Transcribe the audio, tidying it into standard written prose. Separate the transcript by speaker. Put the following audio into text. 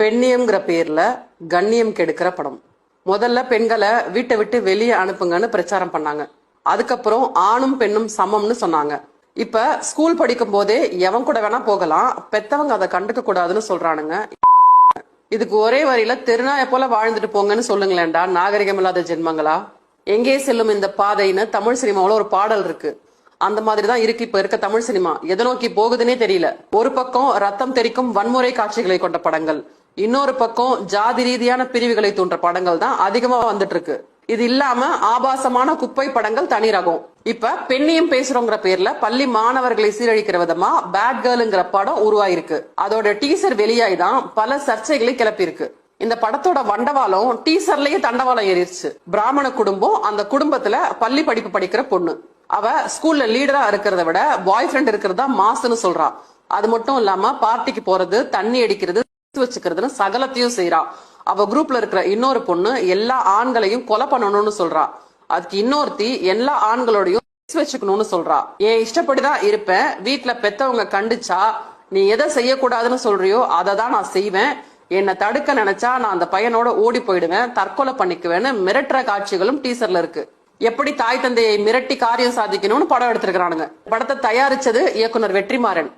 Speaker 1: பெண்ணியம்ங்கிற பேர்ல கண்ணியம் கெடுக்கிற படம். முதல்ல பெண்களை வீட்டை விட்டு வெளியே அனுப்புங்கன்னு பிரச்சாரம் பண்ணாங்க. அதுக்கப்புறம் ஆணும் பெண்ணும் சமம்னு சொன்னாங்க. இப்ப ஸ்கூல் படிக்கும் போதே எவன் கூட வேணா போகலாம், பெத்தவங்க அதை கண்டுக்க கூடாதுன்னு சொல்றானுங்க. இதுக்கு ஒரே வரியில தெருநாய போல வாழ்ந்துட்டு போங்கன்னு சொல்லுங்களேன்டா நாகரிகம் இல்லாத ஜென்மங்களா. எங்கே செல்லும் இந்த பாதைன்னு தமிழ் சினிமாவுல ஒரு பாடல் இருக்கு. அந்த மாதிரிதான் இருக்கு இப்ப இருக்க தமிழ் சினிமா. எதை நோக்கி போகுதுன்னே தெரியல. ஒரு பக்கம் ரத்தம் தெரிக்கும் வன்முறை காட்சிகளை கொண்ட படங்கள், இன்னொரு பக்கம் ஜாதி ரீதியான பிரிவுகளை தூண்டுற படங்கள் தான் அதிகமா வந்துட்டு இருக்கு. இது இல்லாம ஆபாசமான குப்பை படங்கள் தனி ரகம். இப்ப பெண்ணியம் பேசுறோங்கிற பேர்ல பள்ளி மாணவர்களை சீரழிக்கிற விதமா பேட் கேர்ள்ங்கிற படம் உருவாயிருக்கு. அதோட டீசர் வெளியாய் தான் பல சர்ச்சைகளை கிளப்பியிருக்கு. இந்த படத்தோட வண்டவாளம் டீசர்லயே தண்டவாளம் ஏறிடுச்சு. பிராமண குடும்பம், அந்த குடும்பத்துல பள்ளி படிப்பு படிக்கிற பொண்ணு. அவ ஸ்கூல்ல லீடரா இருக்கிறத விட பாய் ஃப்ரெண்ட் இருக்கிறதா மாசுன்னு சொல்றா. அது மட்டும் இல்லாம பார்ட்டிக்கு போறது, தண்ணி அடிக்கிறது, வச்சுக்கிறதுன்னு சகலத்தையும் செய்யறா. அவ குரூப்ல இருக்கிற இன்னொரு பொண்ணு எல்லா ஆண்களையும் கொலை பண்ணணும்னு சொல்றா. அதுக்கு இன்னொருத்தி எல்லா ஆண்களோடையும் வச்சுக்கணும்னு சொல்றா. என் இஷ்டப்படிதான் இருப்பேன், வீட்டுல பெத்தவங்க கண்டிச்சா நீ எதை செய்யக்கூடாதுன்னு சொல்றியோ அதை தான் நான் செய்வேன், என்னை தடுக்க நினைச்சா நான் அந்த பையனோட ஓடி போயிடுவேன், தற்கொலை பண்ணிக்குவேன்னு மிரட்டுற காட்சிகளும் டீசர்ல இருக்கு. எப்படி தாய் தந்தையை மிரட்டி காரியம் சாதிக்கணும்னு படம் எடுத்திருக்கிறானுங்க. படத்தை தயாரிச்சது இயக்குனர் வெற்றிமாறன்.